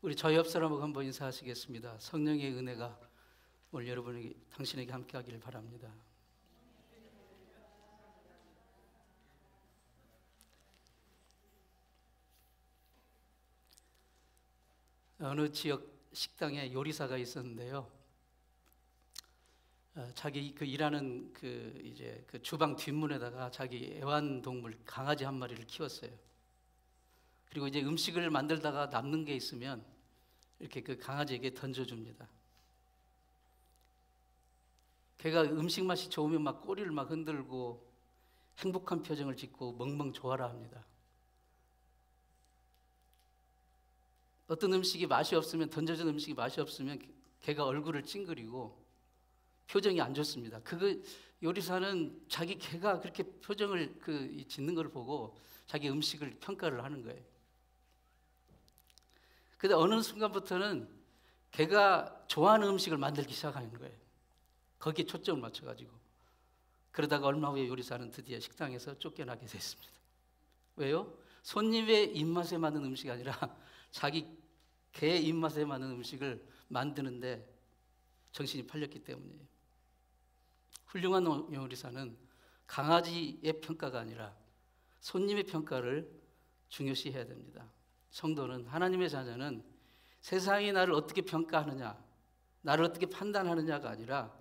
우리 저희 옆 사람하고 한번 인사하시겠습니다. 성령의 은혜가 오늘 여러분에게 당신에게 함께하기를 바랍니다. 어느 지역 식당에 요리사가 있었는데요. 자기 일하는 그 주방 뒷문에다가 자기 애완동물 강아지 한 마리를 키웠어요. 그리고 이제 음식을 만들다가 남는 게 있으면 이렇게 그 강아지에게 던져줍니다. 걔가 음식 맛이 좋으면 막 꼬리를 막 흔들고 행복한 표정을 짓고 멍멍 좋아라 합니다. 어떤 음식이 맛이 없으면, 던져준 음식이 맛이 없으면 걔가 얼굴을 찡그리고 표정이 안 좋습니다. 요리사는 자기 개가 그렇게 표정을 짓는 걸 보고 자기 음식을 평가를 하는 거예요. 근데 어느 순간부터는 걔가 좋아하는 음식을 만들기 시작하는 거예요. 거기에 초점을 맞춰가지고. 그러다가 얼마 후에 요리사는 드디어 식당에서 쫓겨나게 됐습니다. 왜요? 손님의 입맛에 맞는 음식이 아니라 자기 개 입맛에 맞는 음식을 만드는데 정신이 팔렸기 때문이에요. 훌륭한 요리사는 강아지의 평가가 아니라 손님의 평가를 중요시해야 됩니다. 성도는, 하나님의 자녀는 세상이 나를 어떻게 평가하느냐, 나를 어떻게 판단하느냐가 아니라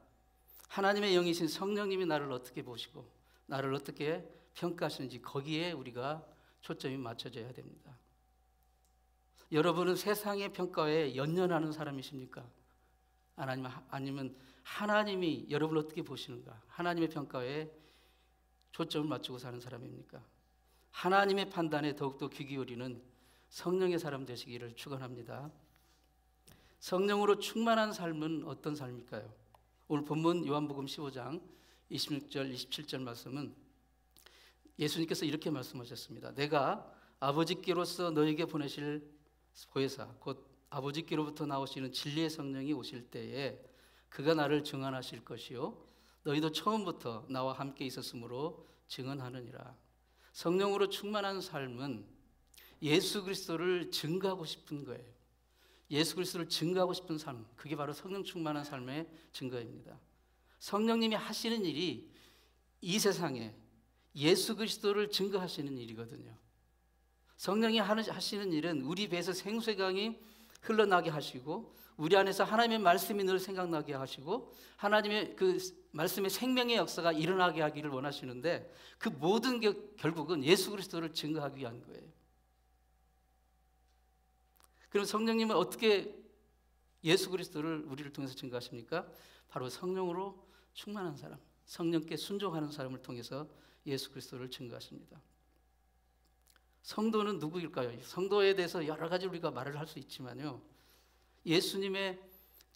하나님의 영이신 성령님이 나를 어떻게 보시고 나를 어떻게 평가하시는지 거기에 우리가 초점이 맞춰져야 됩니다. 여러분은 세상의 평가에 연연하는 사람이십니까? 아니면 하나님이 여러분을 어떻게 보시는가? 하나님의 평가에 초점을 맞추고 사는 사람입니까? 하나님의 판단에 더욱더 귀 기울이는 성령의 사람 되시기를 축원합니다. 성령으로 충만한 삶은 어떤 삶일까요? 오늘 본문 요한복음 15장 26절 27절 말씀은 예수님께서 이렇게 말씀하셨습니다. 내가 아버지께로서 너에게 보내실 보혜사 곧 아버지께로부터 나오시는 진리의 성령이 오실 때에 그가 나를 증언하실 것이요 너희도 처음부터 나와 함께 있었으므로 증언하느니라. 성령으로 충만한 삶은 예수 그리스도를 증거하고 싶은 거예요. 예수 그리스도를 증거하고 싶은 삶, 그게 바로 성령 충만한 삶의 증거입니다. 성령님이 하시는 일이 이 세상에 예수 그리스도를 증거하시는 일이거든요. 성령이 하시는 일은 우리 배에서 생수의 강이 흘러나게 하시고 우리 안에서 하나님의 말씀이 늘 생각나게 하시고 하나님의 그 말씀의 생명의 역사가 일어나게 하기를 원하시는데 그 모든 게 결국은 예수 그리스도를 증거하기 위한 거예요. 그럼 성령님은 어떻게 예수 그리스도를 우리를 통해서 증거하십니까? 바로 성령으로 충만한 사람, 성령께 순종하는 사람을 통해서 예수 그리스도를 증거하십니다. 성도는 누구일까요? 성도에 대해서 여러 가지 우리가 말을 할 수 있지만요, 예수님의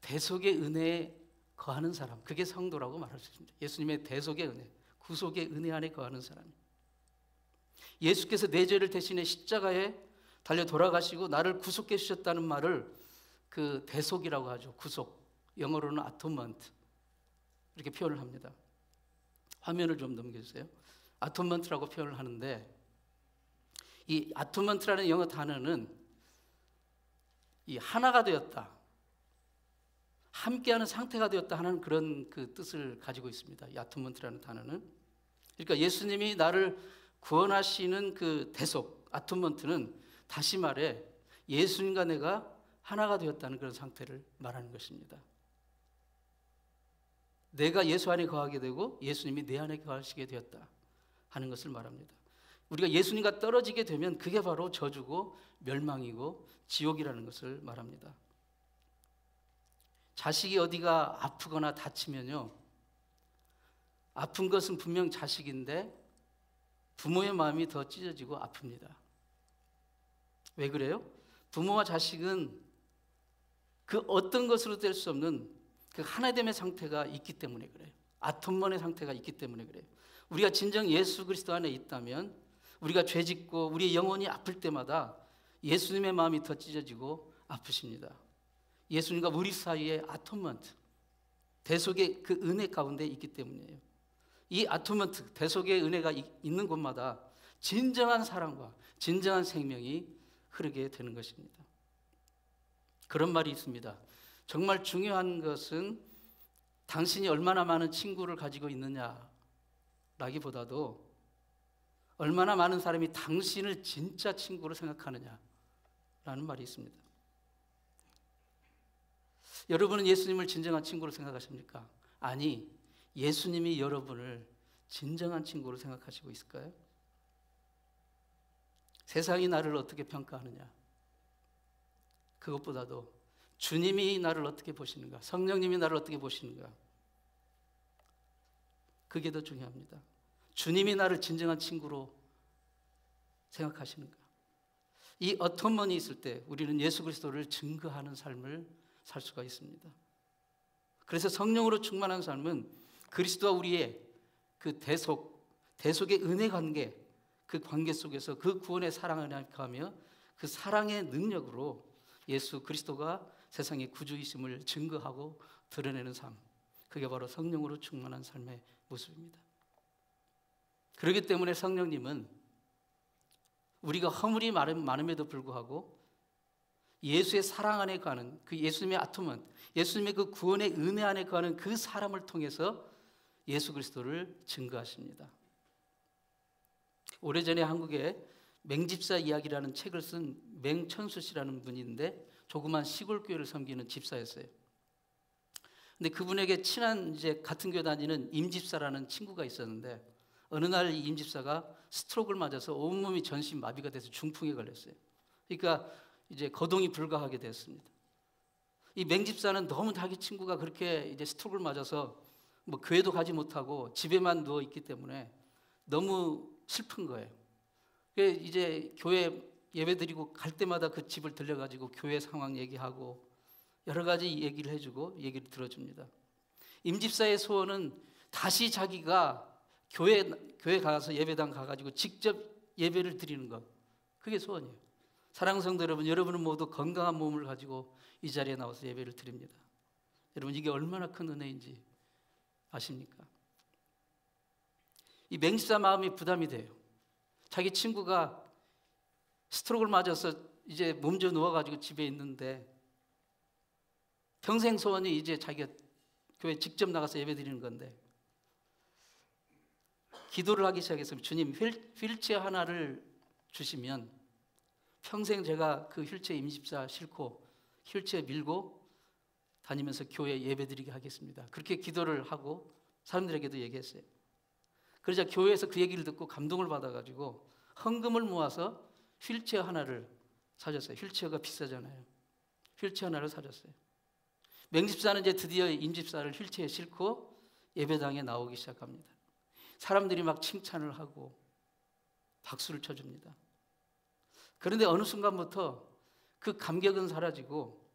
대속의 은혜에 거하는 사람, 그게 성도라고 말할 수 있습니다. 예수님의 대속의 은혜, 구속의 은혜 안에 거하는 사람. 예수께서 내 죄를 대신해 십자가에 달려 돌아가시고 나를 구속해 주셨다는 말을 그 대속이라고 하죠. 구속, 영어로는 아토먼트 이렇게 표현을 합니다. 화면을 좀 넘겨주세요. 아토먼트라고 표현을 하는데 이 아토먼트라는 영어 단어는 이 하나가 되었다, 함께하는 상태가 되었다 하는 그런 그 뜻을 가지고 있습니다. 이 아토먼트라는 단어는. 그러니까 예수님이 나를 구원하시는 그 대속, 아토먼트는 다시 말해 예수님과 내가 하나가 되었다는 그런 상태를 말하는 것입니다. 내가 예수 안에 거하게 되고 예수님이 내 안에 거하시게 되었다 하는 것을 말합니다. 우리가 예수님과 떨어지게 되면 그게 바로 저주고 멸망이고 지옥이라는 것을 말합니다. 자식이 어디가 아프거나 다치면요, 아픈 것은 분명 자식인데 부모의 마음이 더 찢어지고 아픕니다. 왜 그래요? 부모와 자식은 그 어떤 것으로 될 수 없는 그 하나됨의 상태가 있기 때문에 그래요. 아톰먼의 상태가 있기 때문에 그래요. 우리가 진정 예수 그리스도 안에 있다면 우리가 죄짓고 우리의 영혼이 아플 때마다 예수님의 마음이 더 찢어지고 아프십니다. 예수님과 우리 사이에 아토먼트, 대속의 그 은혜 가운데 있기 때문이에요. 이 아토먼트, 대속의 은혜가 있는 곳마다 진정한 사랑과 진정한 생명이 흐르게 되는 것입니다. 그런 말이 있습니다. 정말 중요한 것은 당신이 얼마나 많은 친구를 가지고 있느냐라기보다도 얼마나 많은 사람이 당신을 진짜 친구로 생각하느냐라는 말이 있습니다. 여러분은 예수님을 진정한 친구로 생각하십니까? 아니, 예수님이 여러분을 진정한 친구로 생각하시고 있을까요? 세상이 나를 어떻게 평가하느냐, 그것보다도 주님이 나를 어떻게 보시는가, 성령님이 나를 어떻게 보시는가, 그게 더 중요합니다. 주님이 나를 진정한 친구로 생각하시는가. 이 어텀먼이 있을 때 우리는 예수 그리스도를 증거하는 삶을 살 수가 있습니다. 그래서 성령으로 충만한 삶은 그리스도와 우리의 그 대속의 은혜 관계, 그 관계 속에서 그 구원의 사랑을 하며 그 사랑의 능력으로 예수 그리스도가 세상의 구주이심을 증거하고 드러내는 삶, 그게 바로 성령으로 충만한 삶의 모습입니다. 그렇기 때문에 성령님은 우리가 허물이 많음에도 불구하고 예수의 사랑 안에 거하는 그 예수님의 아톰은, 예수님의 그 구원의 은혜 안에 거하는 그 사람을 통해서 예수 그리스도를 증거하십니다. 오래전에 한국에 맹집사 이야기라는 책을 쓴 맹천수 씨라는 분이 있는데 조그만 시골 교회를 섬기는 집사였어요. 근데 그분에게 친한 이제 같은 교회 다니는 임집사라는 친구가 있었는데 어느 날 이 임집사가 스트로크를 맞아서 온몸이 전신 마비가 돼서 중풍에 걸렸어요. 그러니까 이제 거동이 불가하게 됐습니다. 이 맹집사는 너무 자기 친구가 그렇게 이제 스트로크를 맞아서 뭐 교회도 가지 못하고 집에만 누워 있기 때문에 너무 슬픈 거예요. 그래서 이제 교회 예배 드리고 갈 때마다 그 집을 들려가지고 교회 상황 얘기하고 여러 가지 얘기를 해주고 얘기를 들어줍니다. 임집사의 소원은 다시 자기가 교회 가서 예배당 가가지고 직접 예배를 드리는 것, 그게 소원이에요. 사랑하는 성도 여러분, 여러분은 모두 건강한 몸을 가지고 이 자리에 나와서 예배를 드립니다. 여러분, 이게 얼마나 큰 은혜인지 아십니까? 이 맹집사 마음이 부담이 돼요. 자기 친구가 스트로크를 맞아서 이제 몸져 누워가지고 집에 있는데 평생 소원이 이제 자기가 교회 직접 나가서 예배 드리는 건데 기도를 하기 시작했습니다. 주님, 휠체어 하나를 주시면 평생 제가 그 휠체어 임집사 싣고 휠체어 밀고 다니면서 교회 예배 드리게 하겠습니다. 그렇게 기도를 하고 사람들에게도 얘기했어요. 그러자 교회에서 그 얘기를 듣고 감동을 받아가지고 헌금을 모아서 휠체어 하나를 사줬어요. 휠체어가 비싸잖아요. 휠체어 하나를 사줬어요. 맹집사는 이제 드디어 임집사를 휠체어에 싣고 예배당에 나오기 시작합니다. 사람들이 막 칭찬을 하고 박수를 쳐줍니다. 그런데 어느 순간부터 그 감격은 사라지고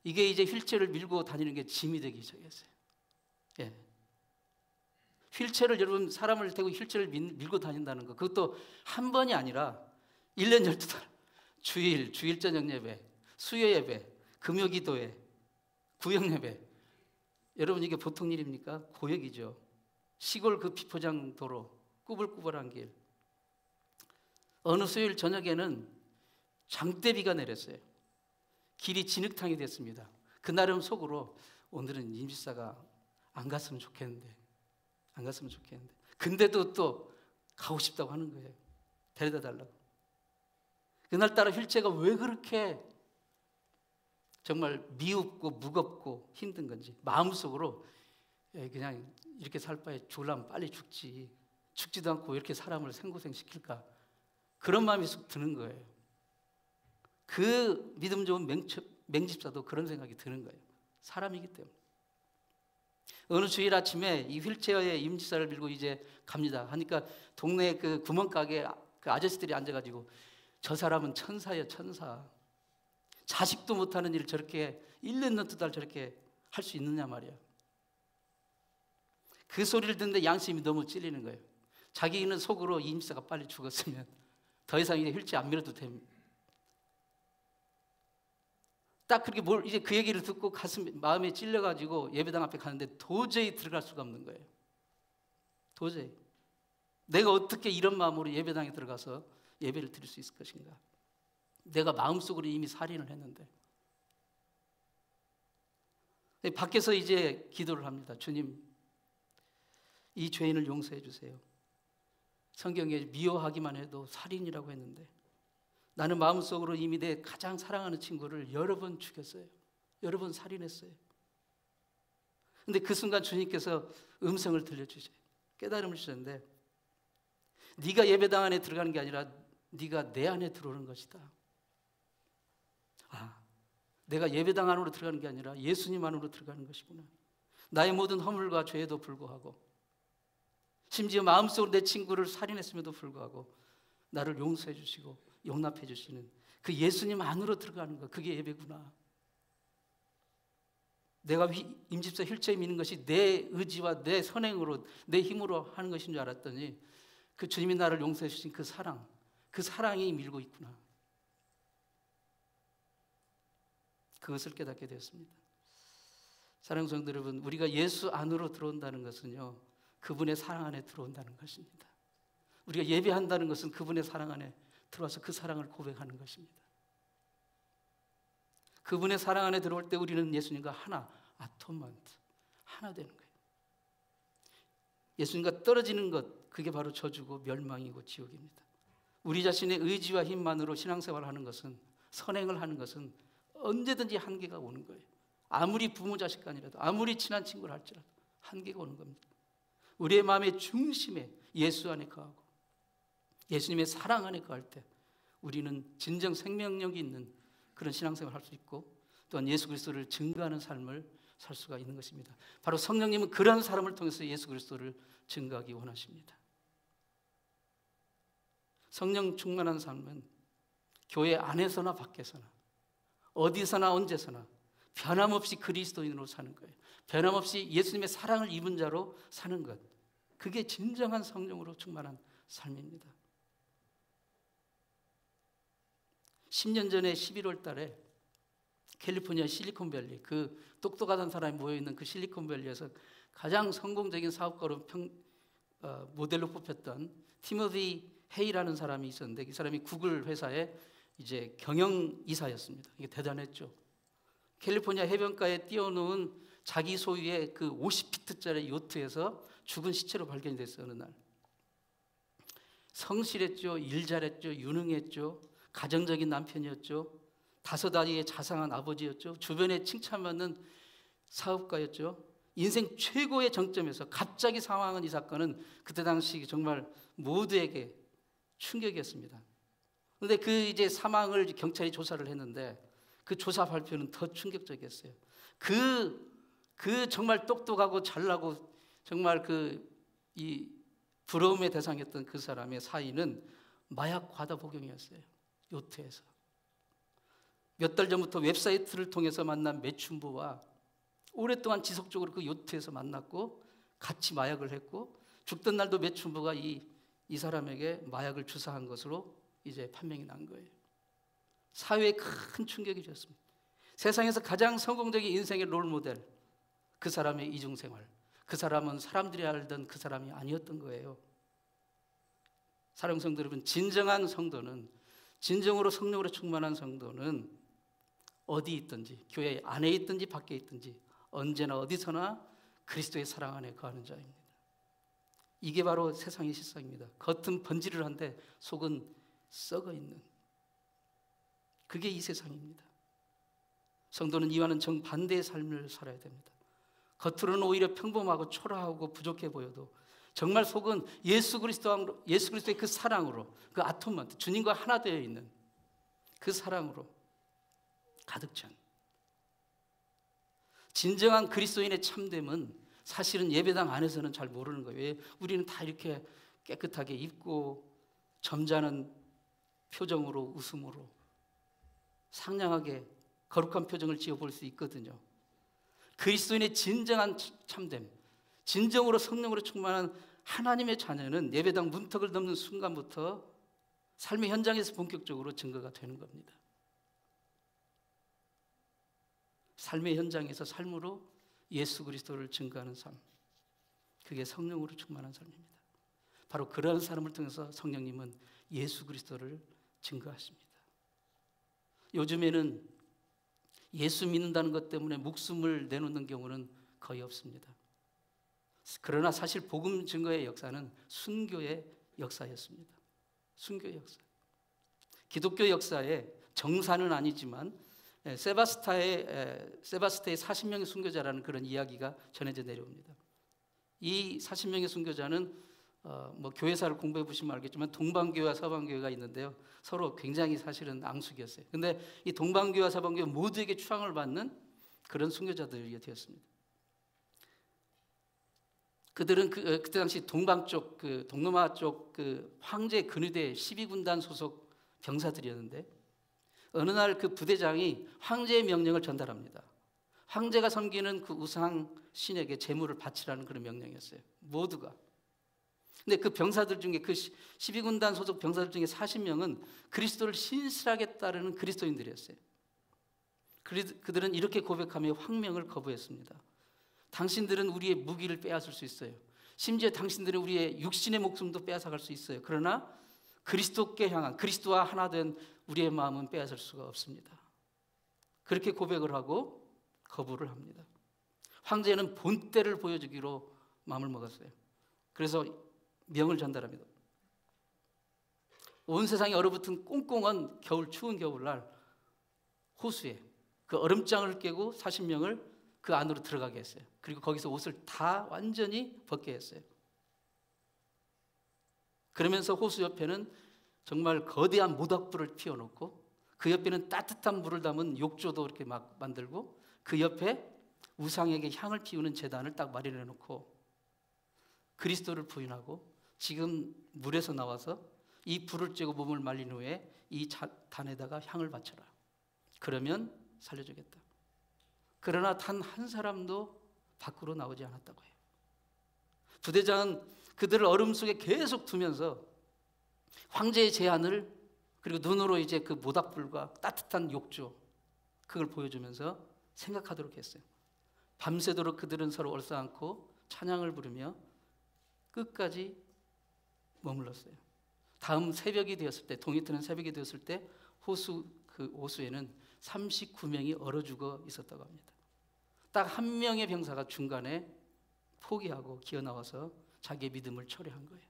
이게 이제 휠체어를 밀고 다니는 게 짐이 되기 시작했어요. 예. 휠체어를, 여러분, 사람을 대고 휠체어를 밀고 다닌다는 거, 그것도 한 번이 아니라 1년 12달, 주일 저녁 예배, 수요 예배, 금요 기도회, 구역 예배. 여러분, 이게 보통 일입니까? 고역이죠. 시골 그 비포장 도로, 꾸불꾸불한 길. 어느 수요일 저녁에는 장대비가 내렸어요. 길이 진흙탕이 됐습니다. 그날은 속으로 오늘은 임집사가 안 갔으면 좋겠는데. 근데도 또 가고 싶다고 하는 거예요. 데려다 달라고. 그날따라 휠체어가 왜 그렇게 정말 미흡고 무겁고 힘든 건지 마음속으로 그냥 이렇게 살 바에 죽으려면 빨리 죽지, 죽지도 않고 왜 이렇게 사람을 생고생시킬까, 그런 마음이 쑥 드는 거예요. 그 믿음 좋은 맹집사도 그런 생각이 드는 거예요. 사람이기 때문에. 어느 주일 아침에 이 휠체어에 임집사를 밀고 이제 갑니다 하니까 동네 그 구멍가게 그 아저씨들이 앉아가지고 저 사람은 천사예요, 천사. 자식도 못하는 일을 저렇게 1년 12달 저렇게 할 수 있느냐 말이야. 그 소리를 듣는데 양심이 너무 찔리는 거예요. 자기는 속으로 이 임집사가 빨리 죽었으면 더 이상 이제 휠체어 안 밀어도 됩니다. 딱 그렇게 이제 그 얘기를 듣고 마음에 찔려가지고 예배당 앞에 가는데 도저히 들어갈 수가 없는 거예요. 도저히. 내가 어떻게 이런 마음으로 예배당에 들어가서 예배를 드릴 수 있을 것인가. 내가 마음속으로 이미 살인을 했는데. 밖에서 이제 기도를 합니다. 주님, 이 죄인을 용서해 주세요. 성경에 미워하기만 해도 살인이라고 했는데 나는 마음속으로 이미 내 가장 사랑하는 친구를 여러 번 죽였어요. 여러 번 살인했어요. 근데 그 순간 주님께서 음성을 들려주세요. 깨달음을 주셨는데, 네가 예배당 안에 들어가는 게 아니라 네가 내 안에 들어오는 것이다. 내가 예배당 안으로 들어가는 게 아니라 예수님 안으로 들어가는 것이구나. 나의 모든 허물과 죄에도 불구하고, 심지어 마음속으로 내 친구를 살인했음에도 불구하고 나를 용서해 주시고 용납해 주시는 그 예수님 안으로 들어가는 것, 그게 예배구나. 내가 임집사 휠체어에 미는 것이 내 의지와 내 선행으로, 내 힘으로 하는 것인 줄 알았더니 그 주님이 나를 용서해 주신 그 사랑, 그 사랑이 밀고 있구나. 그것을 깨닫게 되었습니다. 사랑하는 성도 여러분, 우리가 예수 안으로 들어온다는 것은요, 그분의 사랑 안에 들어온다는 것입니다. 우리가 예배한다는 것은 그분의 사랑 안에 들어와서 그 사랑을 고백하는 것입니다. 그분의 사랑 안에 들어올 때 우리는 예수님과 하나, 아토먼트, 하나 되는 거예요. 예수님과 떨어지는 것, 그게 바로 저주고 멸망이고 지옥입니다. 우리 자신의 의지와 힘만으로 신앙생활을 하는 것은, 선행을 하는 것은 언제든지 한계가 오는 거예요. 아무리 부모 자식 간이라도, 아무리 친한 친구를 할지라도 한계가 오는 겁니다. 우리의 마음의 중심에 예수 안에 거하고 예수님의 사랑 안에 거할 때 우리는 진정 생명력이 있는 그런 신앙생활을 할 수 있고, 또한 예수 그리스도를 증거하는 삶을 살 수가 있는 것입니다. 바로 성령님은 그런 사람을 통해서 예수 그리스도를 증거하기 원하십니다. 성령 충만한 삶은 교회 안에서나 밖에서나 어디서나 언제서나 변함없이 그리스도인으로 사는 거예요. 변함없이 예수님의 사랑을 입은 자로 사는 것, 그게 진정한 성령으로 충만한 삶입니다. 10년 전에 11월 달에 캘리포니아 실리콘밸리, 그 똑똑하던 사람이 모여있는 그 실리콘밸리에서 가장 성공적인 사업가로 모델로 뽑혔던 티모시 헤이라는 사람이 있었는데, 이 사람이 구글 회사의 이제 경영이사였습니다. 이게 대단했죠. 캘리포니아 해변가에 띄워놓은 자기 소유의 그 50피트짜리 요트에서 죽은 시체로 발견이 됐어요. 어느 날. 성실했죠. 일 잘했죠. 유능했죠. 가정적인 남편이었죠. 5아이의 자상한 아버지였죠. 주변에 칭찬받는 사업가였죠. 인생 최고의 정점에서 갑자기 사망한 이 사건은 그때 당시 정말 모두에게 충격이었습니다. 그런데 그 이제 사망을 경찰이 조사를 했는데 그 조사 발표는 더 충격적이었어요. 그 정말 똑똑하고 잘나고 정말 이 부러움의 대상이었던 그 사람의 사인은 마약 과다 복용이었어요. 요트에서. 몇 달 전부터 웹사이트를 통해서 만난 매춘부와 오랫동안 지속적으로 그 요트에서 만났고 같이 마약을 했고, 죽던 날도 매춘부가 이 사람에게 마약을 주사한 것으로 이제 판명이 난 거예요. 사회에 큰 충격이 줬습니다. 세상에서 가장 성공적인 인생의 롤모델, 그 사람의 이중생활, 그 사람은 사람들이 알던 그 사람이 아니었던 거예요. 사랑하는 성도 여러분, 진정한 성도는, 진정으로 성령으로 충만한 성도는 어디 있든지, 교회 안에 있든지 밖에 있든지 언제나 어디서나 그리스도의 사랑 안에 거하는 자입니다. 이게 바로 세상의 실상입니다. 겉은 번지르르한데 속은 썩어 있는, 그게 이 세상입니다. 성도는 이와는 정반대의 삶을 살아야 됩니다. 겉으로는 오히려 평범하고 초라하고 부족해 보여도 정말 속은 예수 그리스도의 그 사랑으로, 그 아토먼트, 주님과 하나 되어 있는 그 사랑으로 가득 찬, 진정한 그리스도인의 참됨은 사실은 예배당 안에서는 잘 모르는 거예요. 왜? 우리는 다 이렇게 깨끗하게 입고 점잖은 표정으로, 웃음으로 상냥하게 거룩한 표정을 지어볼 수 있거든요. 그리스도인의 진정한 참됨, 진정으로 성령으로 충만한 하나님의 자녀는 예배당 문턱을 넘는 순간부터 삶의 현장에서 본격적으로 증거가 되는 겁니다. 삶의 현장에서 삶으로 예수 그리스도를 증거하는 삶, 그게 성령으로 충만한 삶입니다. 바로 그런 사람을 통해서 성령님은 예수 그리스도를 증거하십니다. 요즘에는 예수 믿는다는 것 때문에 목숨을 내놓는 경우는 거의 없습니다. 그러나 사실 복음 증거의 역사는 순교의 역사였습니다. 순교의 역사. 기독교 역사의 정사는 아니지만 세바스테의 40명의 순교자라는 그런 이야기가 전해져 내려옵니다. 이 40명의 순교자는 교회사를 공부해 보시면 알겠지만 동방교회와 서방교회가 있는데요. 서로 굉장히 사실은 앙숙이었어요. 근데 이 동방교회와 서방교회 모두에게 추앙을 받는 그런 순교자들이 되었습니다. 그들은 그때 당시 동방 쪽, 동남아 쪽 황제 근위대 12군단 소속 병사들이었는데 어느 날 그 부대장이 황제의 명령을 전달합니다. 황제가 섬기는 그 우상 신에게 제물을 바치라는 그런 명령이었어요. 모두가. 근데 그 병사들 중에 그 12군단 소속 병사들 중에 40명은 그리스도를 신실하게 따르는 그리스도인들이었어요. 그들은 이렇게 고백하며 황명을 거부했습니다. 당신들은 우리의 무기를 빼앗을 수 있어요. 심지어 당신들은 우리의 육신의 목숨도 빼앗아갈 수 있어요. 그러나 그리스도께 향한, 그리스도와 하나 된 우리의 마음은 빼앗을 수가 없습니다. 그렇게 고백을 하고 거부를 합니다. 황제는 본때를 보여주기로 마음을 먹었어요. 그래서 명을 전달합니다. 온 세상이 얼어붙은 꽁꽁한 추운 겨울날 호수에 그 얼음장을 깨고 40명을 그 안으로 들어가게 했어요. 그리고 거기서 옷을 다 완전히 벗게 했어요. 그러면서 호수 옆에는 정말 거대한 모닥불을 피워놓고 그 옆에는 따뜻한 물을 담은 욕조도 이렇게 막 만들고 그 옆에 우상에게 향을 피우는 제단을 딱 마련해 놓고 그리스도를 부인하고 지금 물에서 나와서 이 불을 쬐고 몸을 말린 후에 이 단에다가 향을 바쳐라. 그러면 살려주겠다. 그러나 단 한 사람도 밖으로 나오지 않았다고 해요. 부대장은 그들을 얼음 속에 계속 두면서 황제의 제안을 그리고 눈으로 이제 그 모닥불과 따뜻한 욕조 그걸 보여주면서 생각하도록 했어요. 밤새도록 그들은 서로 얼싸안고 찬양을 부르며 끝까지 머물렀어요. 다음 새벽이 되었을 때, 동이 트는 새벽이 되었을 때 그 호수에는 39명이 얼어 죽어 있었다고 합니다. 딱 한 명의 병사가 중간에 포기하고 기어 나와서 자기의 믿음을 철회한 거예요.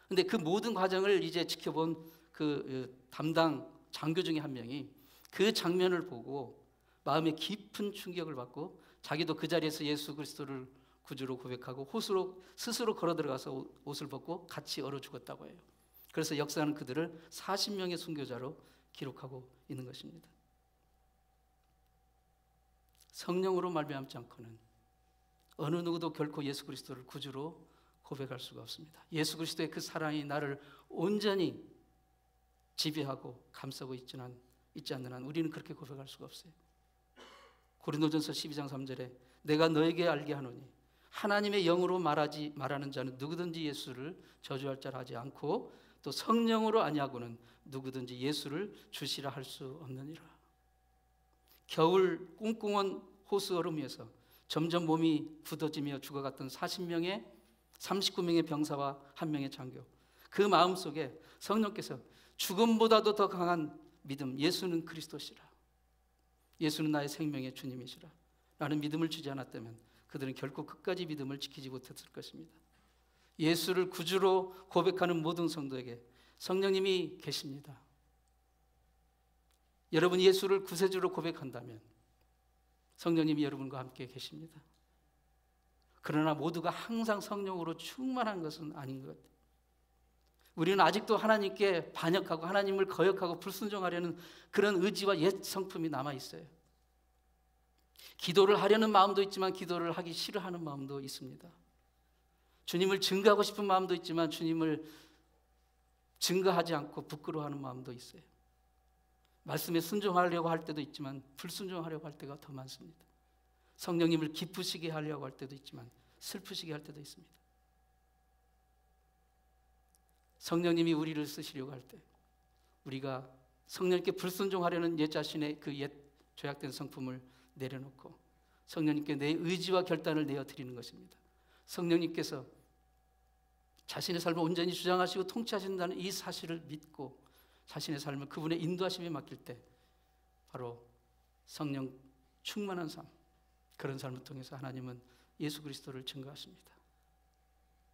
근데 그 모든 과정을 이제 지켜본 그 담당 장교 중에 한 명이 그 장면을 보고 마음에 깊은 충격을 받고 자기도 그 자리에서 예수 그리스도를 구주로 고백하고 호수로 스스로 걸어 들어가서 옷을 벗고 같이 얼어 죽었다고 해요. 그래서 역사는 그들을 40명의 순교자로 기록하고 있는 것입니다. 성령으로 말미암지 않고는 어느 누구도 결코 예수 그리스도를 구주로 고백할 수가 없습니다. 예수 그리스도의 그 사랑이 나를 온전히 지배하고 감싸고 있지 않는 한 우리는 그렇게 고백할 수가 없어요. 고린도전서 12장 3절에 내가 너에게 알게 하노니 하나님의 영으로 말하는 자는 누구든지 예수를 저주할 자라 하지 않고 또 성령으로 아니하고는 누구든지 예수를 주시라 할 수 없느니라. 겨울 꽁꽁한 호수 얼음 위에서 점점 몸이 굳어지며 죽어갔던 39명의 병사와 한 명의 장교, 그 마음속에 성령께서 죽음보다도 더 강한 믿음, 예수는 그리스도시라, 예수는 나의 생명의 주님이시라 라는 믿음을 주지 않았다면 그들은 결코 끝까지 믿음을 지키지 못했을 것입니다. 예수를 구주로 고백하는 모든 성도에게 성령님이 계십니다. 여러분이 예수를 구세주로 고백한다면 성령님이 여러분과 함께 계십니다. 그러나 모두가 항상 성령으로 충만한 것은 아닌 것 같아요. 우리는 아직도 하나님께 반역하고 하나님을 거역하고 불순종하려는 그런 의지와 옛 성품이 남아있어요. 기도를 하려는 마음도 있지만 기도를 하기 싫어하는 마음도 있습니다. 주님을 증거하고 싶은 마음도 있지만 주님을 증거하지 않고 부끄러워하는 마음도 있어요. 말씀에 순종하려고 할 때도 있지만 불순종하려고 할 때가 더 많습니다. 성령님을 기쁘시게 하려고 할 때도 있지만 슬프시게 할 때도 있습니다. 성령님이 우리를 쓰시려고 할 때 우리가 성령님께 불순종하려는 옛 자신의 그 옛 죄악된 성품을 내려놓고 성령님께 내 의지와 결단을 내어드리는 것입니다. 성령님께서 자신의 삶을 온전히 주장하시고 통치하신다는 이 사실을 믿고 자신의 삶을 그분의 인도하심에 맡길 때 바로 성령 충만한 삶, 그런 삶을 통해서 하나님은 예수 그리스도를 증거하십니다.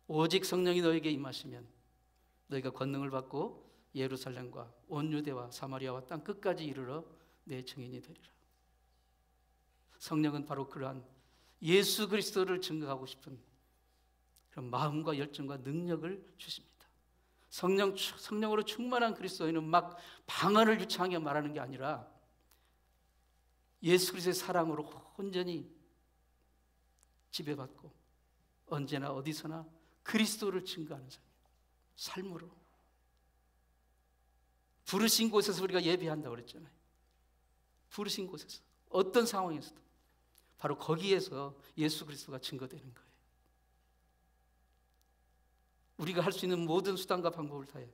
오직 성령이 너에게 임하시면 너희가 권능을 받고 예루살렘과 온 유대와 사마리아와 땅 끝까지 이르러 내 증인이 되리라. 성령은 바로 그러한 예수 그리스도를 증거하고 싶은 그런 마음과 열정과 능력을 주십니다. 성령으로 충만한 그리스도인은 막 방언을 유창하게 말하는 게 아니라 예수 그리스도의 사랑으로 온전히 지배받고 언제나 어디서나 그리스도를 증거하는 삶으로. 부르신 곳에서 우리가 예배한다고 그랬잖아요. 부르신 곳에서 어떤 상황에서도 바로 거기에서 예수 그리스도가 증거되는 거예요. 우리가 할 수 있는 모든 수단과 방법을 다해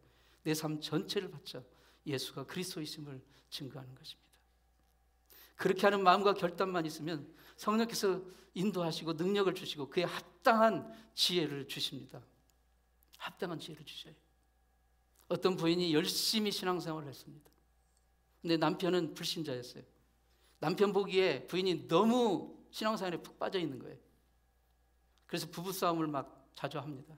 내 삶 전체를 바쳐 예수가 그리스도이심을 증거하는 것입니다. 그렇게 하는 마음과 결단만 있으면 성령께서 인도하시고 능력을 주시고 그에 합당한 지혜를 주십니다. 합당한 지혜를 주셔요. 어떤 부인이 열심히 신앙생활을 했습니다. 근데 남편은 불신자였어요. 남편 보기에 부인이 너무 신앙생활에 푹 빠져 있는 거예요. 그래서 부부싸움을 막 자주 합니다.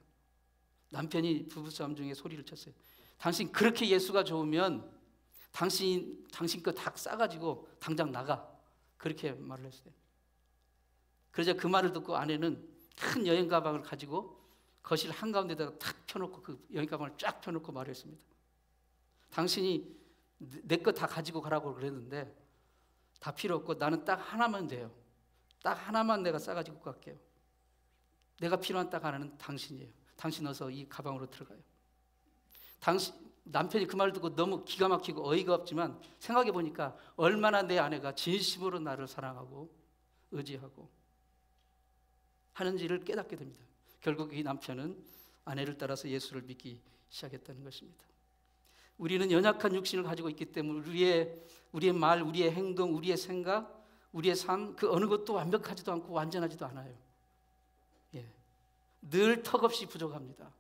남편이 부부싸움 중에 소리를 쳤어요. 당신 그렇게 예수가 좋으면 당신 거 다 싸가지고 당장 나가. 그렇게 말을 했어요. 그러자 그 말을 듣고 아내는 큰 여행 가방을 가지고 거실 한가운데다가 탁 펴놓고 그 여행 가방을 쫙 펴놓고 말했습니다. 당신이 내 거 다 가지고 가라고 그랬는데 다 필요 없고 나는 딱 하나만 돼요. 딱 하나만 내가 싸가지고 갈게요. 내가 필요한 딱 하나는 당신이에요. 당신 어서 이 가방으로 들어가요. 남편이 그 말을 듣고 너무 기가 막히고 어이가 없지만 생각해 보니까 얼마나 내 아내가 진심으로 나를 사랑하고 의지하고 하는지를 깨닫게 됩니다. 결국 이 남편은 아내를 따라서 예수를 믿기 시작했다는 것입니다. 우리는 연약한 육신을 가지고 있기 때문에 우리의 말, 우리의 행동, 우리의 생각, 우리의 삶 그 어느 것도 완벽하지도 않고 완전하지도 않아요. 늘 턱없이 부족합니다.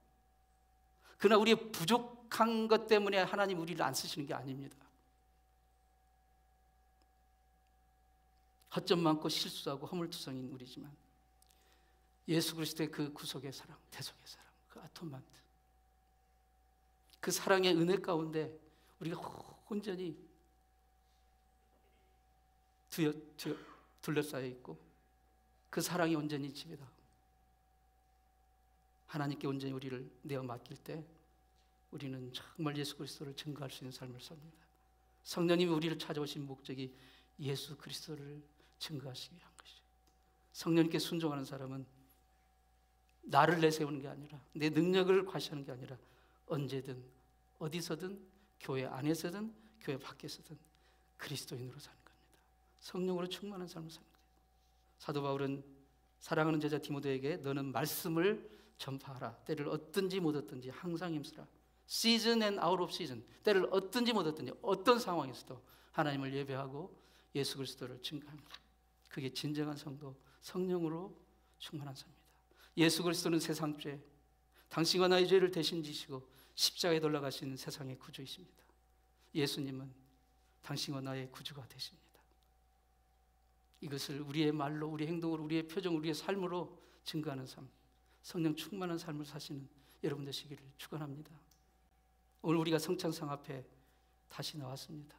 그러나 우리의 부족한 것 때문에 하나님 우리를 안 쓰시는 게 아닙니다. 허점 많고 실수하고 허물투성인 우리지만 예수 그리스도의 그 구속의 사랑, 대속의 사랑, 그 아토만트, 그 사랑의 은혜 가운데 우리가 온전히 둘러싸여 있고 그 사랑이 온전히 지배다. 하나님께 온전히 우리를 내어 맡길 때 우리는 정말 예수 그리스도를 증거할 수 있는 삶을 삽니다. 성령님이 우리를 찾아오신 목적이 예수 그리스도를 증거하시기 위한 것이죠. 성령님께 순종하는 사람은 나를 내세우는 게 아니라 내 능력을 과시하는 게 아니라 언제든 어디서든 교회 안에서든 교회 밖에서든 그리스도인으로 사는 겁니다. 성령으로 충만한 삶을 사는 거예요. 사도 바울은 사랑하는 제자 디모데에게 너는 말씀을 전파하라. 때를 얻든지 못 얻든지 항상 힘쓰라. 시즌 앤 아웃 오브 시즌. 때를 얻든지 못 얻든지 어떤 상황에서도 하나님을 예배하고 예수 그리스도를 증거합니다. 그게 진정한 성도, 성령으로 충만한 삶입니다. 예수 그리스도는 세상 죄, 당신과 나의 죄를 대신 지시고 십자가에 돌아가신 세상의 구주이십니다. 예수님은 당신과 나의 구주가 되십니다. 이것을 우리의 말로, 우리의 행동으로, 우리의 표정, 우리의 삶으로 증거하는 삶, 성령 충만한 삶을 사시는 여러분 되시기를 축원합니다. 오늘 우리가 성찬상 앞에 다시 나왔습니다.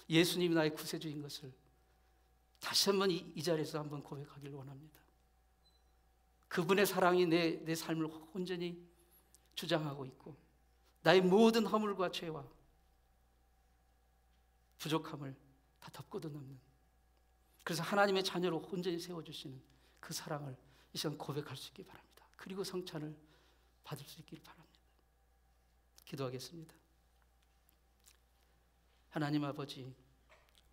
예수님이 나의 구세주인 것을 다시 한번 이 자리에서 한번 고백하기를 원합니다. 그분의 사랑이 내 삶을 온전히 주장하고 있고 나의 모든 허물과 죄와 부족함을 다 덮고도 넘는, 그래서 하나님의 자녀로 온전히 세워주시는 그 사랑을 이 시간 고백할 수 있기 바랍니다. 그리고 성찬을 받을 수 있기를 바랍니다. 기도하겠습니다. 하나님 아버지,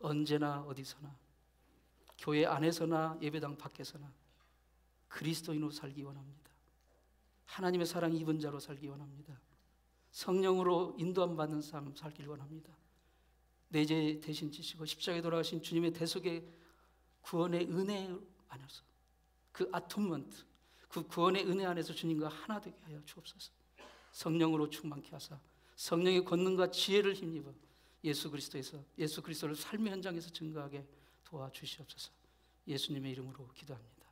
언제나 어디서나 교회 안에서나 예배당 밖에서나 그리스도인으로 살기 원합니다. 하나님의 사랑 입은 자로 살기 원합니다. 성령으로 인도함 받는 삶 살기를 원합니다. 내 죄 대신 지시고 십자가에 돌아가신 주님의 대속의 구원의 은혜 안에서 그 아토먼트, 그 구원의 은혜 안에서 주님과 하나 되게 하여 주옵소서. 성령으로 충만케 하사 성령의 권능과 지혜를 힘입어 예수 그리스도를 삶의 현장에서 증거하게 도와주시옵소서. 예수님의 이름으로 기도합니다.